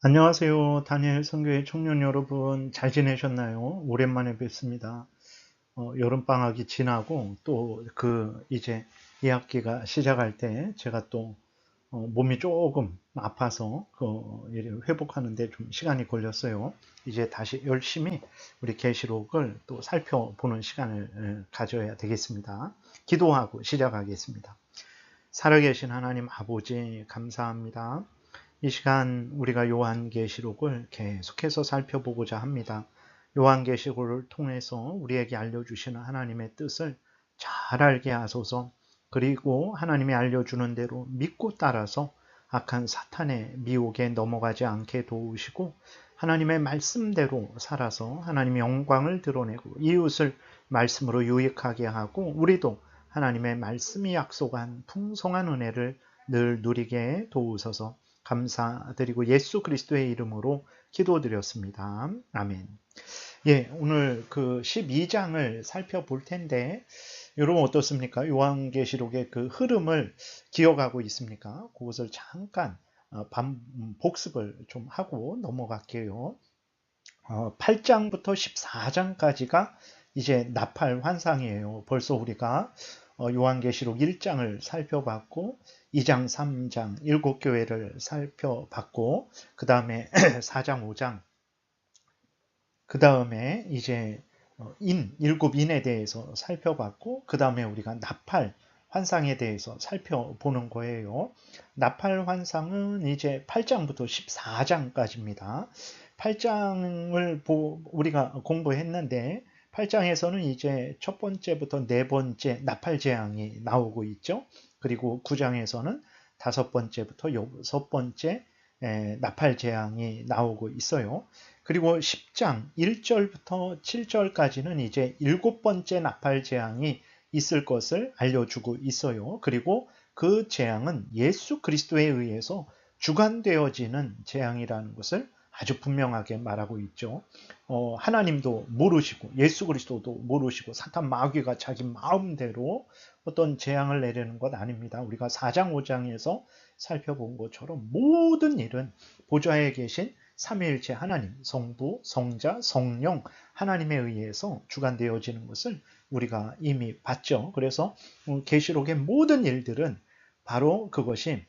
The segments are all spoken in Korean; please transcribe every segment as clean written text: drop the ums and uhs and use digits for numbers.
안녕하세요. 다니엘 선교회 청년 여러분, 잘 지내셨나요? 오랜만에 뵙습니다. 여름방학이 지나고 또 이제 2학기가 시작할 때 제가 또 몸이 조금 아파서 회복하는데 좀 시간이 걸렸어요. 이제 다시 열심히 우리 계시록을 또 살펴보는 시간을 가져야 되겠습니다. 기도하고 시작하겠습니다. 살아계신 하나님 아버지 감사합니다. 이 시간 우리가 요한계시록을 계속해서 살펴보고자 합니다. 요한계시록을 통해서 우리에게 알려주시는 하나님의 뜻을 잘 알게 하소서. 그리고 하나님이 알려주는 대로 믿고 따라서 악한 사탄의 미혹에 넘어가지 않게 도우시고 하나님의 말씀대로 살아서 하나님의 영광을 드러내고 이웃을 말씀으로 유익하게 하고 우리도 하나님의 말씀이 약속한 풍성한 은혜를 늘 누리게 도우소서. 감사드리고 예수 그리스도의 이름으로 기도드렸습니다. 아멘. 예, 오늘 12장을 살펴볼 텐데 여러분 어떻습니까? 요한계시록의 그 흐름을 기억하고 있습니까? 그것을 잠깐 복습을 좀 하고 넘어갈게요. 8장부터 14장까지가 이제 나팔 환상이에요. 벌써 우리가 요한계시록 1장을 살펴봤고 2장, 3장, 7교회를 살펴봤고 그 다음에 4장, 5장 그 다음에 이제 일곱 인에 대해서 살펴봤고 그 다음에 우리가 나팔 환상에 대해서 살펴보는 거예요. 나팔 환상은 이제 8장부터 14장까지입니다. 8장을 우리가 공부했는데 8장에서는 이제 첫 번째부터 네 번째 나팔 재앙이 나오고 있죠. 그리고 9장에서는 다섯 번째부터 여섯 번째 나팔 재앙이 나오고 있어요. 그리고 10장 1절부터 7절까지는 이제 일곱 번째 나팔 재앙이 있을 것을 알려주고 있어요. 그리고 그 재앙은 예수 그리스도에 의해서 주관되어지는 재앙이라는 것을 아주 분명하게 말하고 있죠. 하나님도 모르시고 예수 그리스도도 모르시고 사탄 마귀가 자기 마음대로 어떤 재앙을 내리는 것 아닙니다. 우리가 4장 5장에서 살펴본 것처럼 모든 일은 보좌에 계신 삼위일체 하나님, 성부, 성자, 성령 하나님에 의해서 주관되어지는 것을 우리가 이미 봤죠. 그래서 계시록의 모든 일들은 바로 그것이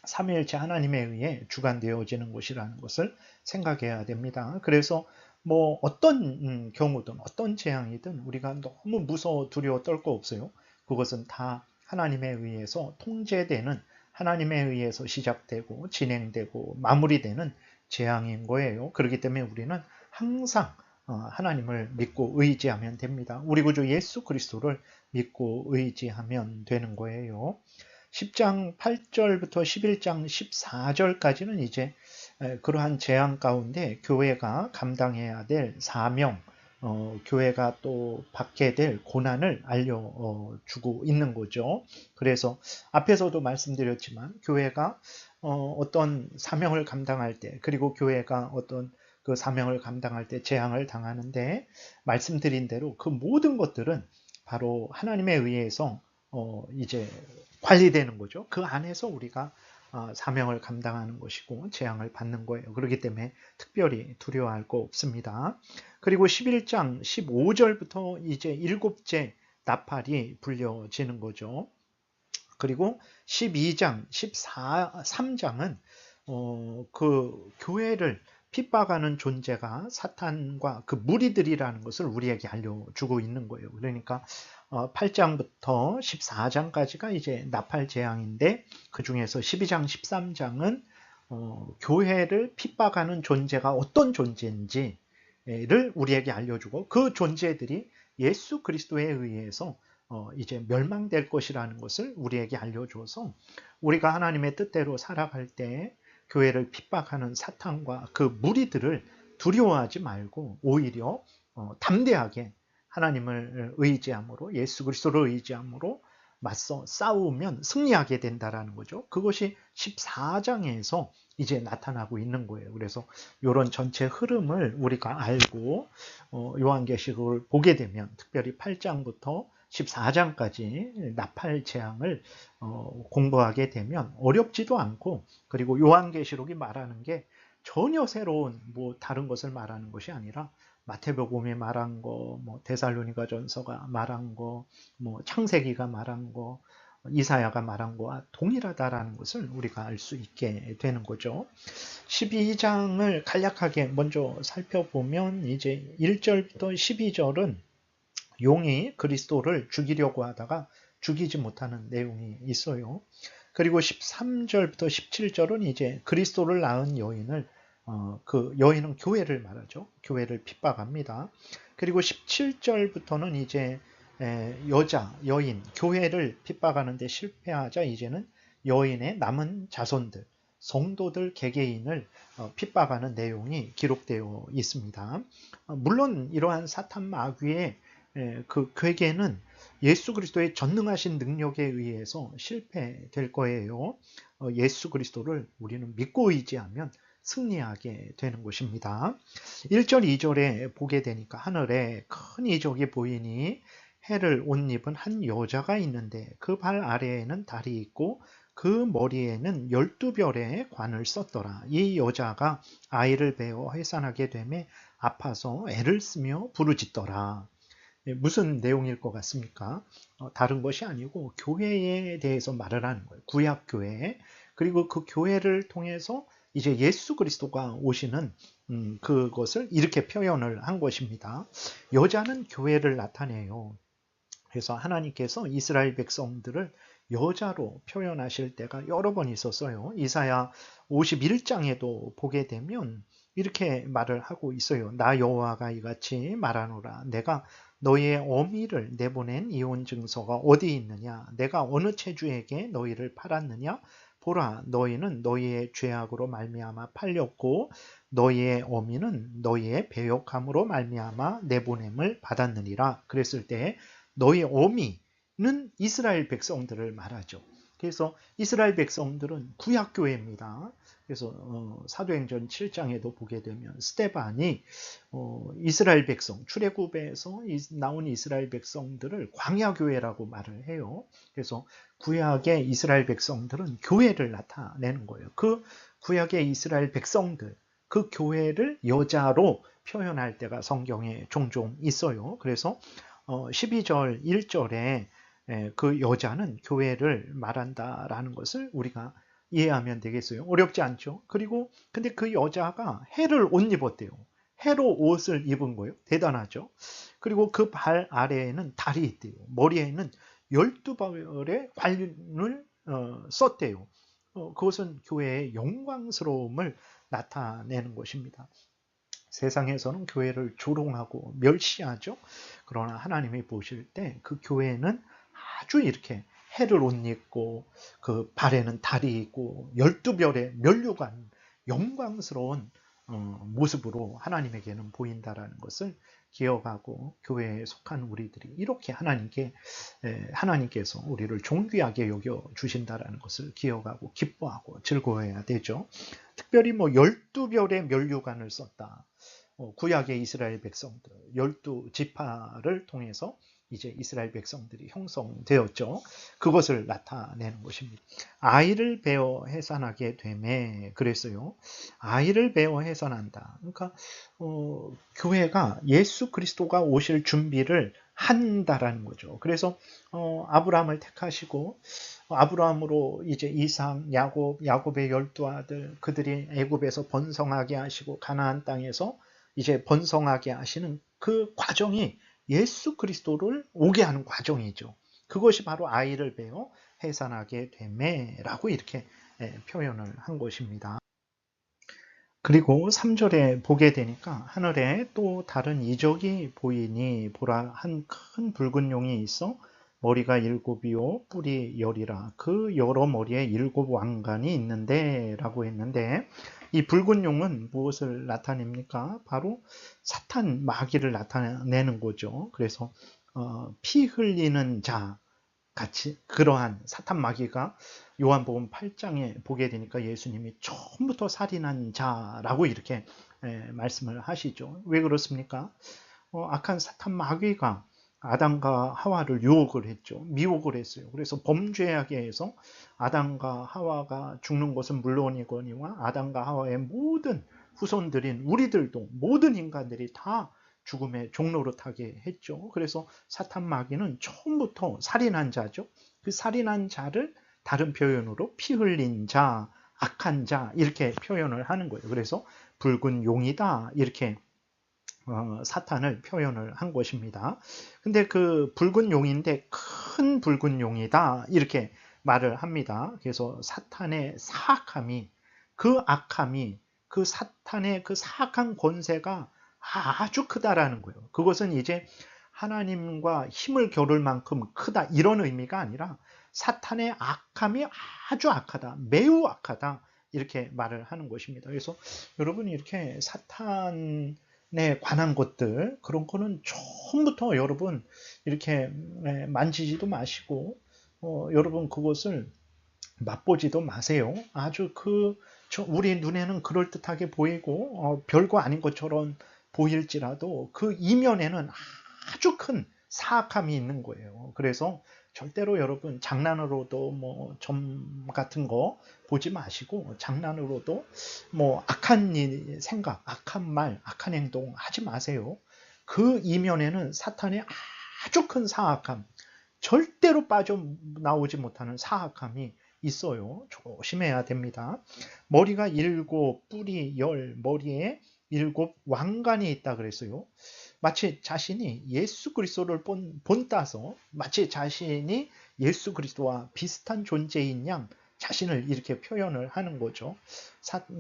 삼위일체 하나님에 의해 주관되어지는 것이라는 것을 생각해야 됩니다. 그래서 뭐 어떤 경우든 어떤 재앙이든 우리가 너무 무서워 두려워 떨 거 없어요. 그것은 다 하나님에 의해서 통제되는 하나님에 의해서 시작되고 진행되고 마무리되는 재앙인 거예요. 그렇기 때문에 우리는 항상 하나님을 믿고 의지하면 됩니다. 우리 구주 예수 그리스도를 믿고 의지하면 되는 거예요. 10장 8절부터 11장 14절까지는 이제 그러한 재앙 가운데 교회가 감당해야 될 사명, 교회가 또 받게 될 고난을 알려주고 있는 거죠. 그래서 앞에서도 말씀드렸지만 교회가 어떤 사명을 감당할 때 그리고 교회가 어떤 그 사명을 감당할 때 재앙을 당하는데 말씀드린 대로 그 모든 것들은 바로 하나님에 의해서 이제 관리되는 거죠. 그 안에서 우리가 사명을 감당하는 것이고 재앙을 받는 거예요. 그렇기 때문에 특별히 두려워할 거 없습니다. 그리고 11장 15절부터 이제 일곱째 나팔이 불려지는 거죠. 그리고 12장, 13장은 그 교회를 핍박하는 존재가 사탄과 그 무리들이라는 것을 우리에게 알려주고 있는 거예요. 그러니까 8장부터 14장까지가 이제 나팔 재앙인데 그 중에서 12장, 13장은 교회를 핍박하는 존재가 어떤 존재인지를 우리에게 알려주고 그 존재들이 예수 그리스도에 의해서 이제 멸망될 것이라는 것을 우리에게 알려줘서 우리가 하나님의 뜻대로 살아갈 때 교회를 핍박하는 사탄과 그 무리들을 두려워하지 말고 오히려 담대하게 하나님을 의지함으로 예수 그리스도를 의지함으로 맞서 싸우면 승리하게 된다라는 거죠. 그것이 14장에서 이제 나타나고 있는 거예요. 그래서 이런 전체 흐름을 우리가 알고 요한계시록을 보게 되면 특별히 8장부터 14장까지 나팔 재앙을 공부하게 되면 어렵지도 않고 그리고 요한계시록이 말하는 게 전혀 새로운 뭐 다른 것을 말하는 것이 아니라 마태복음이 말한 거, 뭐 데살로니가전서가 말한 거, 뭐 창세기가 말한 거, 이사야가 말한 거와 동일하다라는 것을 우리가 알 수 있게 되는 거죠. 12장을 간략하게 먼저 살펴보면 이제 1절부터 12절은 용이 그리스도를 죽이려고 하다가 죽이지 못하는 내용이 있어요. 그리고 13절부터 17절은 이제 그리스도를 낳은 여인을 그 여인은 교회를 말하죠. 교회를 핍박합니다. 그리고 17절부터는 이제 여인, 교회를 핍박하는데 실패하자 이제는 여인의 남은 자손들, 성도들 개개인을 핍박하는 내용이 기록되어 있습니다. 물론 이러한 사탄 마귀의 그 괴계는 예수 그리스도의 전능하신 능력에 의해서 실패될 거예요. 예수 그리스도를 우리는 믿고 의지하면 승리하게 되는 것입니다. 1절, 2절에 보게 되니까 하늘에 큰 이적이 보이니 해를 옷 입은 한 여자가 있는데 그 발 아래에는 달이 있고 그 머리에는 12별의 관을 썼더라. 이 여자가 아이를 베어 해산하게 되매 아파서 애를 쓰며 부르짖더라. 무슨 내용일 것 같습니까? 다른 것이 아니고 교회에 대해서 말을 하는 거예요. 구약교회. 그리고 그 교회를 통해서 이제 예수 그리스도가 오시는 그것을 이렇게 표현을 한 것입니다. 여자는 교회를 나타내요. 그래서 하나님께서 이스라엘 백성들을 여자로 표현하실 때가 여러 번 있었어요. 이사야 51장에도 보게 되면 이렇게 말을 하고 있어요. 나 여호와가 이같이 말하노라. 내가 너희의 어미를 내보낸 이혼 증서가 어디 있느냐? 내가 어느 체주에게 너희를 팔았느냐? 보라, 너희는 너희의 죄악으로 말미암아 팔렸고 너희의 어미는 너희의 배역함으로 말미암아 내보냄을 받았느니라. 그랬을 때 너희 어미는 이스라엘 백성들을 말하죠. 그래서 이스라엘 백성들은 구약교회입니다. 그래서 사도행전 7장에도 보게 되면 스데반이 이스라엘 백성, 출애굽에서 나온 이스라엘 백성들을 광야교회라고 말을 해요. 그래서 구약의 이스라엘 백성들은 교회를 나타내는 거예요. 그 구약의 이스라엘 백성들, 그 교회를 여자로 표현할 때가 성경에 종종 있어요. 그래서 12절 1절에 그 여자는 교회를 말한다라는 것을 우리가 이해하면 되겠어요. 어렵지 않죠? 그리고 근데 그 여자가 해를 옷 입었대요. 해로 옷을 입은 거예요. 대단하죠? 그리고 그 발 아래에는 달이 있대요. 머리에는 12벌의 관을 썼대요. 그것은 교회의 영광스러움을 나타내는 것입니다. 세상에서는 교회를 조롱하고 멸시하죠. 그러나 하나님이 보실 때 그 교회는 아주 이렇게 해를 옷 입고 그 발에는 달이 있고 12별의 면류관 영광스러운 모습으로 하나님에게는 보인다라는 것을 기억하고 교회에 속한 우리들이 이렇게 하나님께서 우리를 존귀하게 여겨 주신다라는 것을 기억하고 기뻐하고 즐거워해야 되죠. 특별히 뭐 12별의 면류관을 썼다. 구약의 이스라엘 백성들 12지파를 통해서 이제 이스라엘 백성들이 형성되었죠. 그것을 나타내는 것입니다. 아이를 베어 해산하게 되매 그랬어요. 아이를 베어 해산한다. 그러니까 교회가 예수 그리스도가 오실 준비를 한다라는 거죠. 그래서 아브라함을 택하시고 아브라함으로 이제 이삭, 야곱의 12아들 그들이 애굽에서 번성하게 하시고 가나안 땅에서 이제 번성하게 하시는 그 과정이 예수 그리스도를 오게 하는 과정이죠. 그것이 바로 아이를 베어 해산하게 되매라고 이렇게 표현을 한 것입니다. 그리고 3절에 보게 되니까 하늘에 또 다른 이적이 보이니 보라 한 큰 붉은 용이 있어 머리가 7이요 뿔이 10이라 그 여러 머리에 7 왕관이 있는데 라고 했는데 이 붉은 용은 무엇을 나타냅니까? 바로 사탄 마귀를 나타내는 거죠. 그래서 피 흘리는 자 같이 그러한 사탄 마귀가 요한복음 8장에 보게 되니까 예수님이 처음부터 살인한 자라고 이렇게 말씀을 하시죠. 왜 그렇습니까? 악한 사탄 마귀가 아담과 하와를 유혹을 했죠. 미혹을 했어요. 그래서 범죄하게 해서 아담과 하와가 죽는 것은 물론이거니와 아담과 하와의 모든 후손들인 우리들도 모든 인간들이 다 죽음의 종로로 타게 했죠. 그래서 사탄 마귀는 처음부터 살인한 자죠. 그 살인한 자를 다른 표현으로 피 흘린 자, 악한 자 이렇게 표현을 하는 거예요. 그래서 붉은 용이다 이렇게 사탄을 표현을 한 것입니다. 근데 그 붉은 용인데 큰 붉은 용이다 이렇게 말을 합니다. 그래서 사탄의 사악함이, 그 악함이, 그 사탄의 그 사악한 권세가 아주 크다라는 거예요. 그것은 이제 하나님과 힘을 겨룰 만큼 크다 이런 의미가 아니라 사탄의 악함이 아주 악하다, 매우 악하다 이렇게 말을 하는 것입니다. 그래서 여러분이 이렇게 사탄에 관한 것들 그런 거는 처음부터 여러분 이렇게 만지지도 마시고 여러분 그것을 맛보지도 마세요. 아주 우리 눈에는 그럴듯하게 보이고 별거 아닌 것처럼 보일지라도 그 이면에는 아주 큰 사악함이 있는 거예요. 그래서 절대로 여러분 장난으로도 뭐 점 같은 거 보지 마시고 장난으로도 뭐 악한 생각, 악한 말, 악한 행동 하지 마세요. 그 이면에는 사탄의 아주 큰 사악함, 절대로 빠져나오지 못하는 사악함이 있어요. 조심해야 됩니다. 머리가 7, 뿔이 10, 머리에 7 왕관이 있다 그랬어요. 마치 자신이 예수 그리스도를 본따서 마치 자신이 예수 그리스도와 비슷한 존재인 양 자신을 이렇게 표현을 하는 거죠.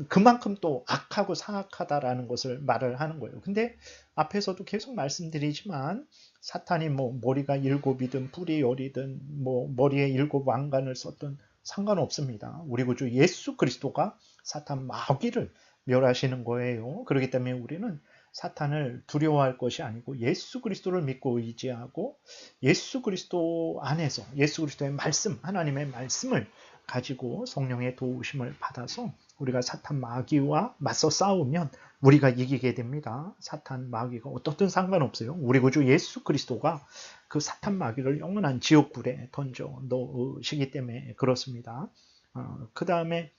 그만큼 또 악하고 사악하다라는 것을 말을 하는 거예요. 근데 앞에서도 계속 말씀드리지만 사탄이 뭐 머리가 7이든 뿔이 10이든 뭐 머리에 7 왕관을 썼든 상관없습니다. 우리 구주 예수 그리스도가 사탄 마귀를 멸하시는 거예요. 그렇기 때문에 우리는 사탄을 두려워할 것이 아니고 예수 그리스도를 믿고 의지하고 예수 그리스도 안에서 예수 그리스도의 말씀, 하나님의 말씀을 가지고 성령의 도우심을 받아서 우리가 사탄 마귀와 맞서 싸우면 우리가 이기게 됩니다. 사탄 마귀가 어떻든 상관없어요. 우리 구주 예수 그리스도가 그 사탄 마귀를 영원한 지옥불에 던져 넣으시기 때문에 그렇습니다. 그 다음에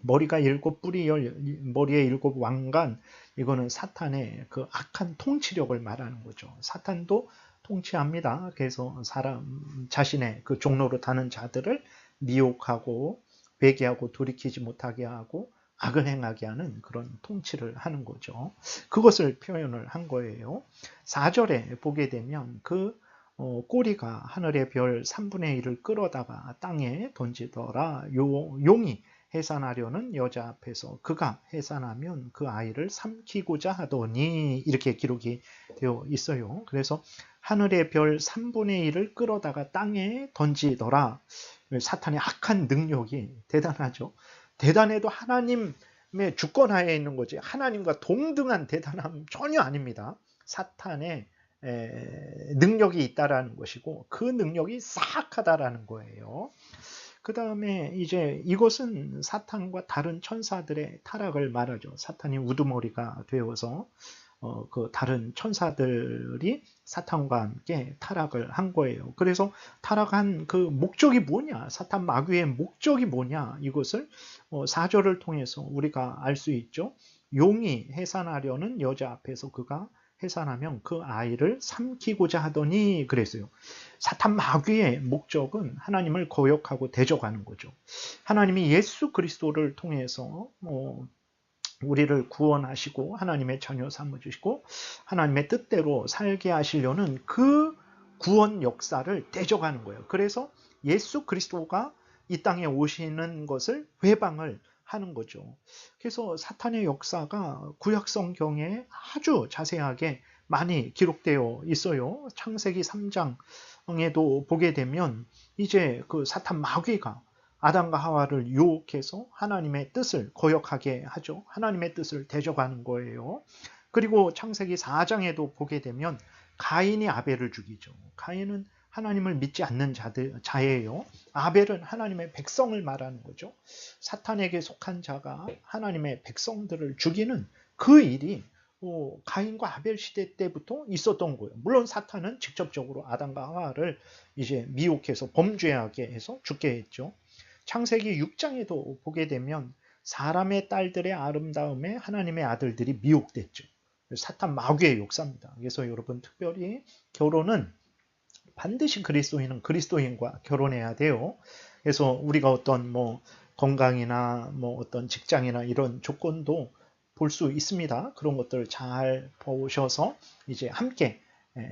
머리가 7 뿔이 10, 머리에 7 왕관, 이거는 사탄의 그 악한 통치력을 말하는 거죠. 사탄도 통치합니다. 그래서 사람 자신의 그 종로로 타는 자들을 미혹하고 회개하고 돌이키지 못하게 하고 악을 행하게 하는 그런 통치를 하는 거죠. 그것을 표현을 한 거예요. 4절에 보게 되면 그 꼬리가 하늘의 별 3분의 1을 끌어다가 땅에 던지더라. 용이 해산하려는 여자 앞에서 그가 해산하면 그 아이를 삼키고자 하더니 이렇게 기록이 되어 있어요. 그래서 하늘의 별 3분의 1을 끌어다가 땅에 던지더라. 사탄의 악한 능력이 대단하죠. 대단해도 하나님의 주권하에 있는 거지 하나님과 동등한 대단함 전혀 아닙니다. 사탄의 능력이 있다라는 것이고 그 능력이 사악하다라는 거예요. 그 다음에 이제 이것은 사탄과 다른 천사들의 타락을 말하죠. 사탄이 우두머리가 되어서 그 다른 천사들이 사탄과 함께 타락을 한 거예요. 그래서 타락한 그 목적이 뭐냐? 사탄 마귀의 목적이 뭐냐? 이것을 4절을 통해서 우리가 알 수 있죠. 용이 해산하려는 여자 앞에서 그가 해산하면 그 아이를 삼키고자 하더니 그랬어요. 사탄 마귀의 목적은 하나님을 거역하고 대적하는 거죠. 하나님이 예수 그리스도를 통해서 우리를 구원하시고 하나님의 자녀 삼으시고 하나님의 뜻대로 살게 하시려는 그 구원 역사를 대적하는 거예요. 그래서 예수 그리스도가 이 땅에 오시는 것을 회방을 하는 거죠. 그래서 사탄의 역사가 구약 성경에 아주 자세하게 많이 기록되어 있어요. 창세기 3장에도 보게 되면 이제 그 사탄 마귀가 아담과 하와를 유혹해서 하나님의 뜻을 거역하게 하죠. 하나님의 뜻을 대적하는 거예요. 그리고 창세기 4장에도 보게 되면 가인이 아벨을 죽이죠. 가인은 하나님을 믿지 않는 자예요. 아벨은 하나님의 백성을 말하는 거죠. 사탄에게 속한 자가 하나님의 백성들을 죽이는 그 일이 가인과 아벨 시대 때부터 있었던 거예요. 물론 사탄은 직접적으로 아담과 하와를 이제 미혹해서 범죄하게 해서 죽게 했죠. 창세기 6장에도 보게 되면 사람의 딸들의 아름다움에 하나님의 아들들이 미혹됐죠. 사탄 마귀의 역사입니다. 그래서 여러분 특별히 결혼은 반드시 그리스도인은 그리스도인과 결혼해야 돼요. 그래서 우리가 어떤 뭐 건강이나 뭐 어떤 직장이나 이런 조건도 볼 수 있습니다. 그런 것들을 잘 보셔서 이제 함께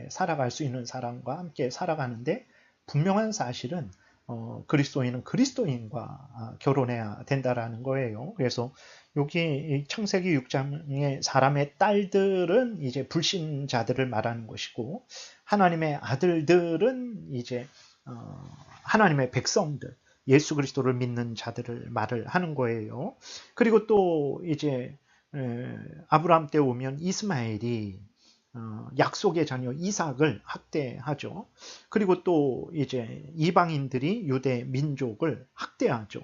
살아갈 수 있는 사람과 함께 살아가는데 분명한 사실은 그리스도인은 그리스도인과 결혼해야 된다라는 거예요. 그래서 여기 창세기 6장의 사람의 딸들은 이제 불신자들을 말하는 것이고 하나님의 아들들은 이제 하나님의 백성들, 예수 그리스도를 믿는 자들을 말을 하는 거예요. 그리고 또 이제 아브라함 때 오면 이스마엘이 약속의 자녀 이삭을 학대하죠. 그리고 또 이제 이방인들이 유대 민족을 학대하죠.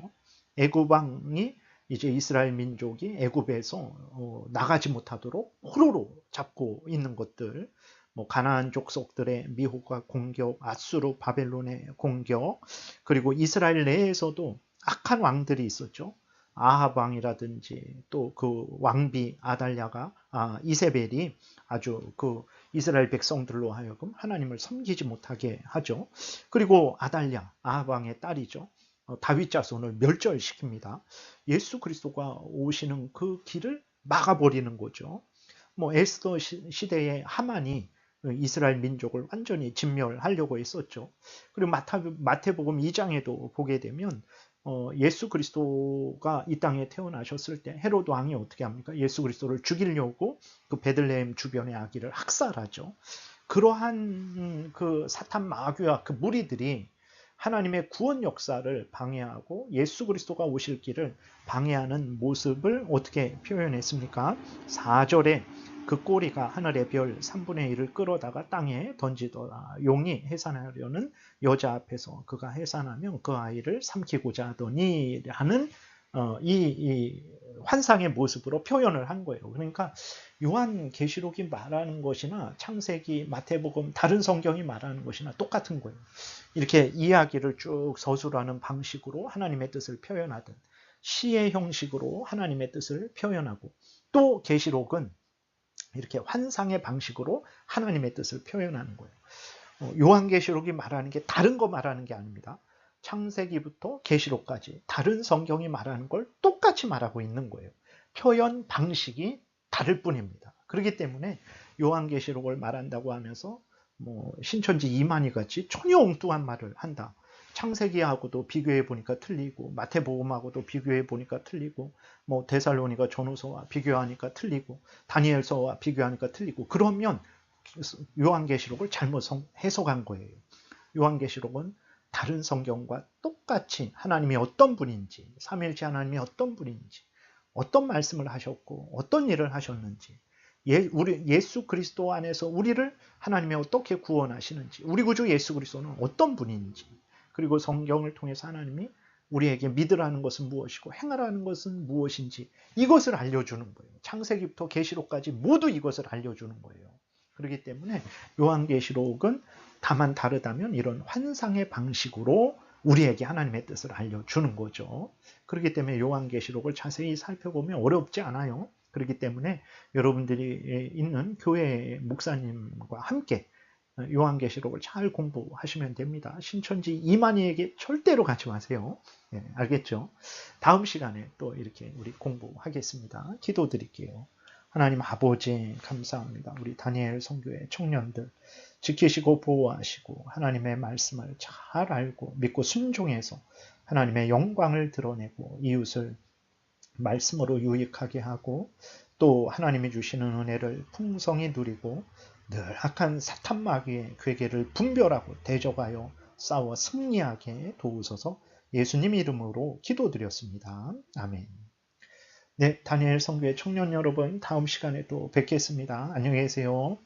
애굽 왕이 이제 이스라엘 민족이 애굽에서 나가지 못하도록 포로로 잡고 있는 것들, 뭐 가나안 족속들의 미혹과 공격, 아수르 바벨론의 공격, 그리고 이스라엘 내에서도 악한 왕들이 있었죠. 아합 왕이라든지 또 그 왕비 아달랴가 이세벨이 아주 그 이스라엘 백성들로 하여금 하나님을 섬기지 못하게 하죠. 그리고 아달랴 아합 왕의 딸이죠. 다윗 자손을 멸절시킵니다. 예수 그리스도가 오시는 그 길을 막아버리는 거죠. 뭐 에스더 시대의 하만이 이스라엘 민족을 완전히 진멸하려고 했었죠. 그리고 마태복음 2장에도 보게 되면 예수 그리스도가 이 땅에 태어나셨을 때 헤로드 왕이 어떻게 합니까? 예수 그리스도를 죽이려고 그 베들레헴 주변의 아기를 학살하죠. 그러한 그 사탄 마귀와 그 무리들이 하나님의 구원 역사를 방해하고 예수 그리스도가 오실 길을 방해하는 모습을 어떻게 표현했습니까? 4절에 그 꼬리가 하늘의 별 3분의 1을 끌어다가 땅에 던지더라. 용이 해산하려는 여자 앞에서 그가 해산하면 그 아이를 삼키고자 하더니 하는 이 환상의 모습으로 표현을 한 거예요. 그러니까 요한계시록이 말하는 것이나 창세기, 마태복음, 다른 성경이 말하는 것이나 똑같은 거예요. 이렇게 이야기를 쭉 서술하는 방식으로 하나님의 뜻을 표현하든 시의 형식으로 하나님의 뜻을 표현하고 또 계시록은 이렇게 환상의 방식으로 하나님의 뜻을 표현하는 거예요. 요한계시록이 말하는 게 다른 거 말하는 게 아닙니다. 창세기부터 계시록까지 다른 성경이 말하는 걸 똑같이 말하고 있는 거예요. 표현 방식이 다를 뿐입니다. 그렇기 때문에 요한계시록을 말한다고 하면서 뭐 신천지 이만희 같이 전혀 엉뚱한 말을 한다. 창세기하고도 비교해 보니까 틀리고 마태복음하고도 비교해 보니까 틀리고 뭐 데살로니가 전후서와 비교하니까 틀리고 다니엘서와 비교하니까 틀리고 그러면 요한계시록을 잘못 해석한 거예요. 요한계시록은 다른 성경과 똑같이 하나님이 어떤 분인지, 삼위일체 하나님이 어떤 분인지, 어떤 말씀을 하셨고 어떤 일을 하셨는지, 우리 예수 그리스도 안에서 우리를 하나님이 어떻게 구원하시는지, 우리 구주 예수 그리스도는 어떤 분인지, 그리고 성경을 통해서 하나님이 우리에게 믿으라는 것은 무엇이고 행하라는 것은 무엇인지 이것을 알려주는 거예요. 창세기부터 계시록까지 모두 이것을 알려주는 거예요. 그렇기 때문에 요한계시록은 다만 다르다면 이런 환상의 방식으로 우리에게 하나님의 뜻을 알려주는 거죠. 그렇기 때문에 요한계시록을 자세히 살펴보면 어렵지 않아요. 그렇기 때문에 여러분들이 있는 교회 목사님과 함께 요한계시록을 잘 공부하시면 됩니다. 신천지 이만희에게 절대로 가지 마세요. 네, 알겠죠? 다음 시간에 또 이렇게 우리 공부하겠습니다. 기도드릴게요. 하나님 아버지 감사합니다. 우리 다니엘 선교회 청년들 지키시고 보호하시고 하나님의 말씀을 잘 알고 믿고 순종해서 하나님의 영광을 드러내고 이웃을 말씀으로 유익하게 하고 또 하나님이 주시는 은혜를 풍성히 누리고 늘 악한 사탄 마귀의 괴계를 분별하고 대적하여 싸워 승리하게 도우소서 예수님 이름으로 기도드렸습니다. 아멘. 네, 다니엘 선교회 청년 여러분 다음 시간에 또 뵙겠습니다. 안녕히 계세요.